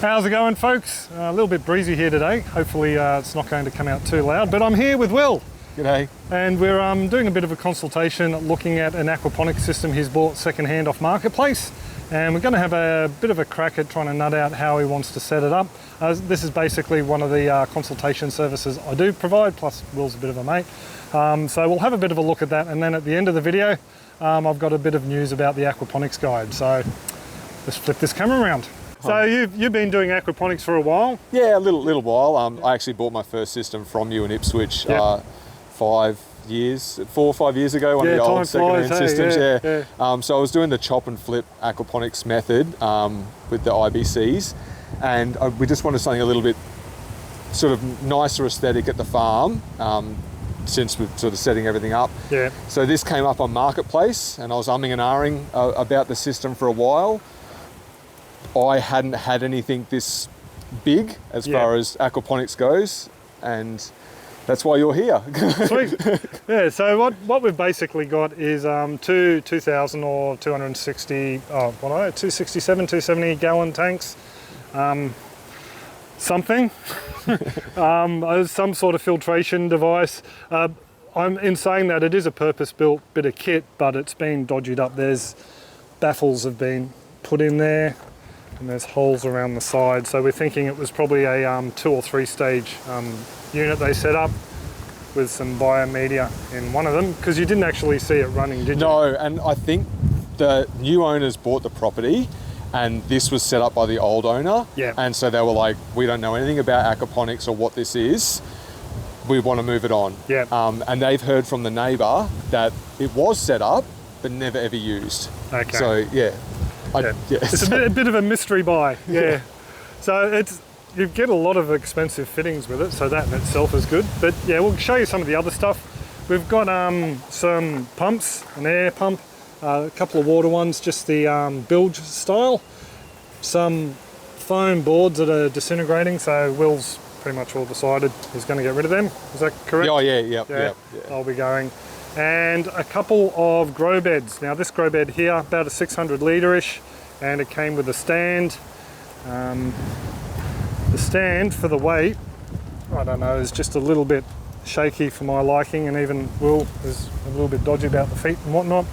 How's it going, folks? A little bit breezy here today. Hopefully it's not going to come out too loud, but I'm here with Will. G'day. And we're doing a bit of a consultation looking at an aquaponics system he's bought secondhand off Marketplace. And we're going to have a bit of a crack at trying to nut out how he wants to set it up. This is basically one of the consultation services I do provide, plus Will's a bit of a mate. So we'll have a bit of a look at that, and then at the end of the video, I've got a bit of news about the aquaponics guide. So let's flip this camera around. So you've been doing aquaponics for a while? Yeah, a little while. I actually bought my first system from you in Ipswich 4 or 5 years ago, one of the old second-hand systems. So I was doing the chop and flip aquaponics method with the IBCs, and we just wanted something a little bit sort of nicer aesthetic at the farm, since we're sort of setting everything up. Yeah. So this came up on Marketplace, and I was umming and ahhing about the system for a while. I hadn't had anything this big as far as aquaponics goes, and that's why you're here. Sweet. Yeah, so what we've basically got is two 2,000 or 260, 267, 270 gallon tanks, something, some sort of filtration device. In saying that, it is a purpose-built bit of kit, but it's been dodgied up. There's baffles have been put in there, and there's holes around the side. So we're thinking it was probably a 2 or 3 stage unit they set up with some biomedia in one of them, because you didn't actually see it running, did you? No, and I think the new owners bought the property, and this was set up by the old owner. Yeah. And so they were like, we don't know anything about aquaponics or what this is. We want to move it on. Yeah. And they've heard from the neighbour that it was set up, but never ever used. Okay. So yeah. It's a bit of a mystery buy. Yeah. So you get a lot of expensive fittings with it, so that in itself is good. But yeah, we'll show you some of the other stuff. We've got some pumps, an air pump, a couple of water ones, just the bilge style, some foam boards that are disintegrating, so Will's pretty much all decided he's going to get rid of them. Is that correct? Oh yeah. I'll be going. And a couple of grow beds. Now this grow bed here, about a 600 litre-ish, and it came with a stand. The stand for the weight, I don't know, is just a little bit shaky for my liking, and even Will is a little bit dodgy about the feet and whatnot.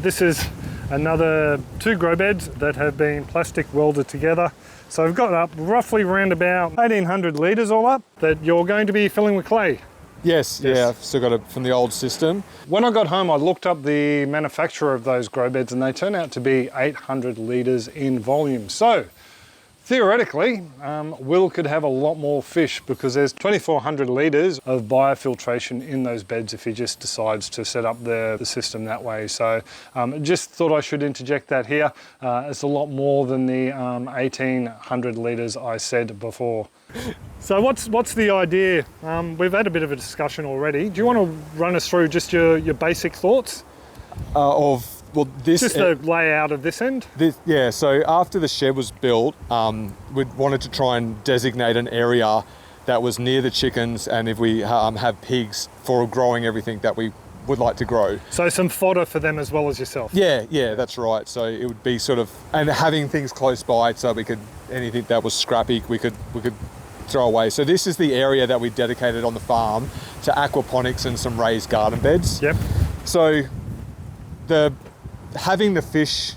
This is another 2 grow beds that have been plastic welded together. So we've got up roughly around about 1,800 litres all up that you're going to be filling with clay. Yes, yeah, I've still got it from the old system. When I got home, I looked up the manufacturer of those grow beds, and they turn out to be 800 litres in volume. So theoretically, Will could have a lot more fish, because there's 2,400 litres of biofiltration in those beds if he just decides to set up the system that way. So just thought I should interject that here. It's a lot more than the 1,800 litres I said before. So what's the idea? We've had a bit of a discussion already. Do you want to run us through just your basic thoughts? Just the layout of this end? So after the shed was built, we wanted to try and designate an area that was near the chickens, and if we have pigs, for growing everything that we would like to grow. So some fodder for them as well as yourself? Yeah, that's right. So it would be sort of, and having things close by, so we could, anything that was scrappy, we could throw away. So this is the area that we dedicated on the farm to aquaponics and some raised garden beds. Yep. So having the fish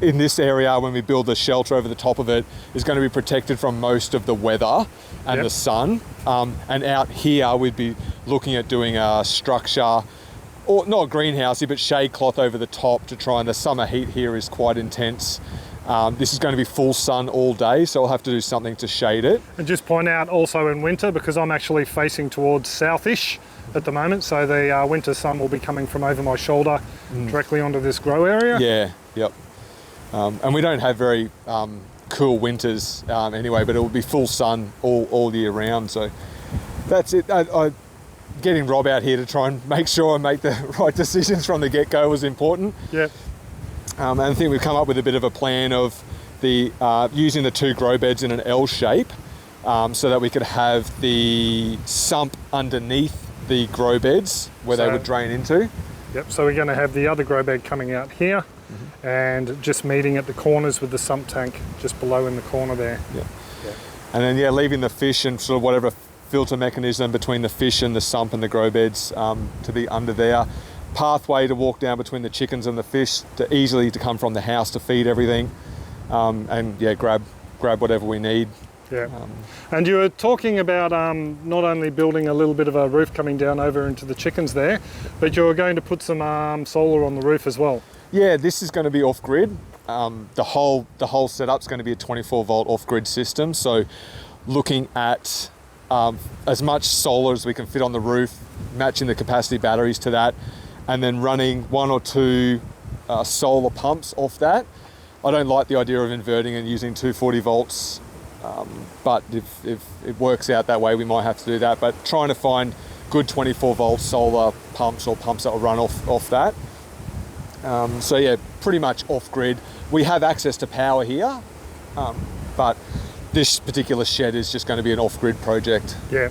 in this area, when we build the shelter over the top of it, is going to be protected from most of the weather and the sun. And out here, we'd be looking at doing a structure, or not greenhousey, but shade cloth over the top to try, and the summer heat here is quite intense. This is going to be full sun all day, so I'll have to do something to shade it. And just point out also in winter, because I'm actually facing towards southish at the moment, so the winter sun will be coming from over my shoulder directly onto this grow area. Yeah, yep. And we don't have very cool winters anyway, but it will be full sun all year round, so that's it. Getting Rob out here to try and make sure I make the right decisions from the get-go was important. Yeah. And I think we've come up with a bit of a plan of using the 2 grow beds in an L shape, so that we could have the sump underneath the grow beds where they would drain into. Yep, so we're going to have the other grow bed coming out here, and just meeting at the corners with the sump tank just below in the corner there. Yeah. And then leaving the fish and sort of whatever filter mechanism between the fish and the sump and the grow beds to be under there. Pathway to walk down between the chickens and the fish to come from the house to feed everything, and grab whatever we need. Yeah. And you were talking about not only building a little bit of a roof coming down over into the chickens there, but you were going to put some solar on the roof as well. Yeah, this is going to be off-grid. The whole setup's going to be a 24-volt off-grid system. So looking at as much solar as we can fit on the roof, matching the capacity batteries to that, and then running 1 or 2 solar pumps off that. I don't like the idea of inverting and using 240 volts, but if it works out that way, we might have to do that. But trying to find good 24-volt solar pumps or pumps that will run off that. So yeah, pretty much off-grid. We have access to power here, but this particular shed is just going to be an off-grid project. Yeah.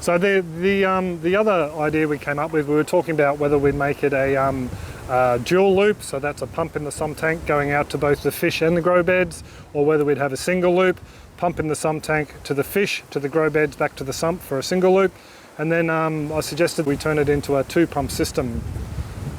So the other idea we came up with, we were talking about whether we'd make it a dual loop, so that's a pump in the sump tank going out to both the fish and the grow beds, or whether we'd have a single loop, pump in the sump tank to the fish, to the grow beds, back to the sump for a single loop. And then I suggested we turn it into a 2-pump system.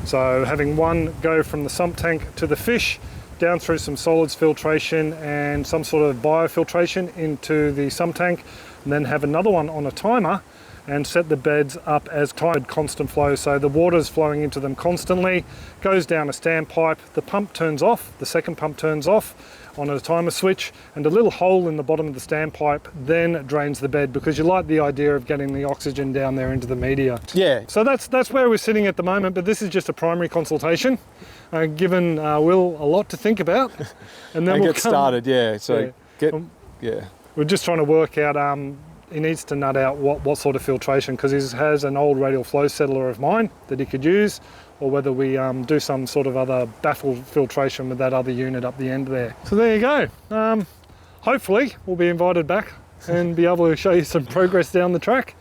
So having one go from the sump tank to the fish, down through some solids filtration and some sort of biofiltration into the sump tank, and then have another one on a timer and set the beds up as timed constant flow. So the water's flowing into them constantly, goes down a standpipe, the pump turns off, the second pump turns off on a timer switch, and a little hole in the bottom of the standpipe then drains the bed, because you like the idea of getting the oxygen down there into the media. Yeah. So that's where we're sitting at the moment, but this is just a primary consultation, given Will a lot to think about. And then we'll get started, yeah. So we're just trying to work out, he needs to nut out what sort of filtration, because he has an old radial flow settler of mine that he could use, or whether we do some sort of other baffle filtration with that other unit up the end there. So there you go. Hopefully we'll be invited back and be able to show you some progress down the track.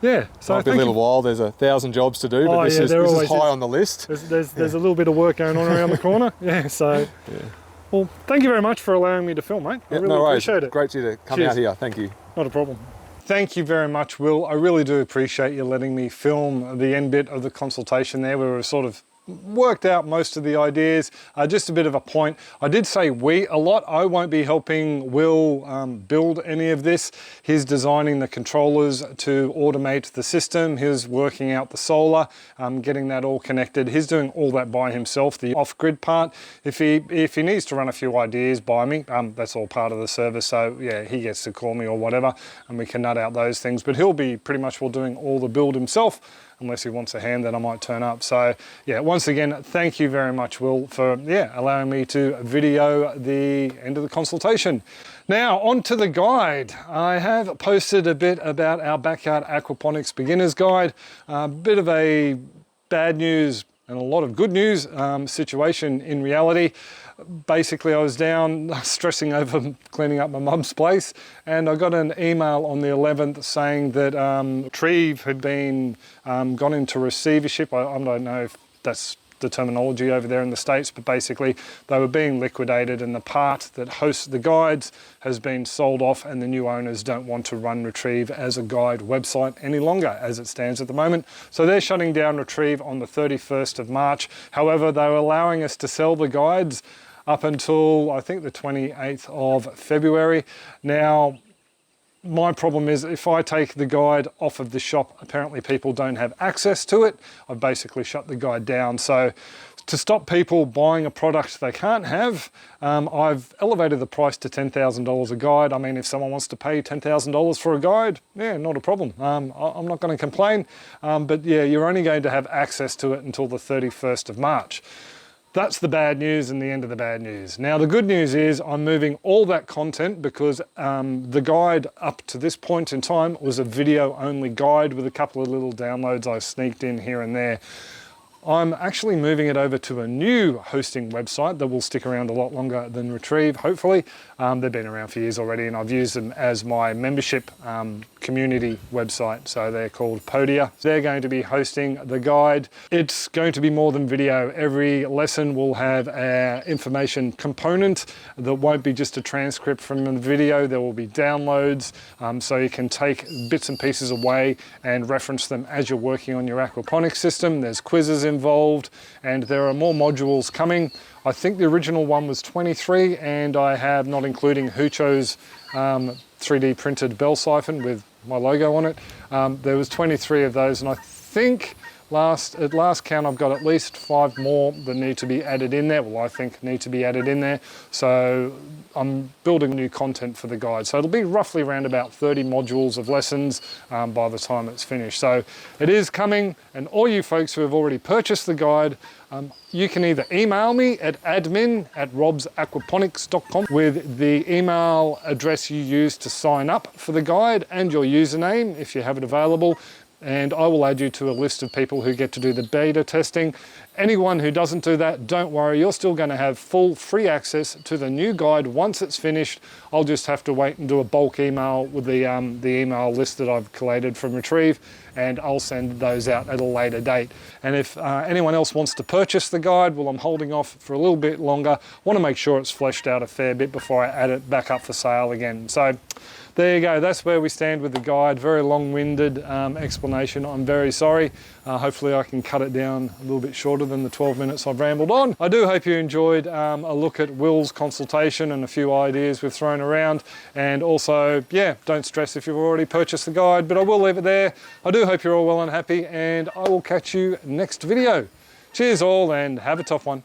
Yeah, so might be a little while. There's 1,000 jobs to do, but this is high on the list. There's a little bit of work going on around the corner. Yeah, so. Yeah. Well, thank you very much for allowing me to film, mate. I really appreciate it. Great to come out here. Thank you. Not a problem. Thank you very much, Will. I really do appreciate you letting me film the end bit of the consultation there. We were sort of worked out most of the ideas. Just a bit of a point. I did say we a lot. I won't be helping Will build any of this. He's designing the controllers to automate the system. He's working out the solar, getting that all connected. He's doing all that by himself, the off-grid part. If he needs to run a few ideas by me, that's all part of the service. So yeah, he gets to call me or whatever, and we can nut out those things. But he'll be pretty much doing all the build himself, unless he wants a hand, then I might turn up. So yeah, once again, thank you very much, Will, for allowing me to video the end of the consultation. Now on to the guide. I have posted a bit about our backyard aquaponics beginner's guide, a bit of a bad news and a lot of good news situation in reality. Basically, I was down stressing over cleaning up my mum's place, and I got an email on the 11th saying that retrieve had been gone into receivership. I don't know if that's the terminology over there in the States, but basically they were being liquidated, and the part that hosts the guides has been sold off, and the new owners don't want to run Retrieve as a guide website any longer as it stands at the moment. So they're shutting down Retrieve on the 31st of March. However, they were allowing us to sell the guides up until I think the 28th of February. Now, my problem is if I take the guide off of the shop, apparently people don't have access to it. I've basically shut the guide down. So to stop people buying a product they can't have, I've elevated the price to $10,000 a guide. I mean, if someone wants to pay $10,000 for a guide, yeah, not a problem. I'm not going to complain, but yeah, you're only going to have access to it until the 31st of March. That's the bad news and the end of the bad news. Now, the good news is I'm moving all that content, because the guide up to this point in time was a video only guide with a couple of little downloads I sneaked in here and there. I'm actually moving it over to a new hosting website that will stick around a lot longer than Retrieve, hopefully. They've been around for years already, and I've used them as my membership community website. So they're called Podia. They're going to be hosting the guide. It's going to be more than video. Every lesson will have an information component that won't be just a transcript from the video. There will be downloads, so you can take bits and pieces away and reference them as you're working on your aquaponics system. There's quizzes involved, and there are more modules coming. I think the original one was 23, and I have, not including Hucho's 3D printed bell siphon with my logo on it, there was 23 of those, and I think at last count I've got at least 5 more that need to be added in there. Well, I think need to be added in there. So I'm building new content for the guide. So it'll be roughly around about 30 modules of lessons by the time it's finished. So it is coming, and all you folks who have already purchased the guide, you can either email me at admin@robsaquaponics.com with the email address you use to sign up for the guide and your username if you have it available, and I will add you to a list of people who get to do the beta testing. Anyone who doesn't do that, don't worry, you're still going to have full free access to the new guide once it's finished. I'll just have to wait and do a bulk email with the email list that I've collated from Retrieve, and I'll send those out at a later date. And if anyone else wants to purchase the guide, well, I'm holding off for a little bit longer. I want to make sure it's fleshed out a fair bit before I add it back up for sale again. So there you go, that's where we stand with the guide. Very long-winded explanation, I'm very sorry. Hopefully I can cut it down a little bit shorter than the 12 minutes I've rambled on. I do hope you enjoyed a look at Will's consultation and a few ideas we've thrown around. And also, yeah, don't stress if you've already purchased the guide, but I will leave it there. I do hope you're all well and happy, and I will catch you next video. Cheers all, and have a tough one.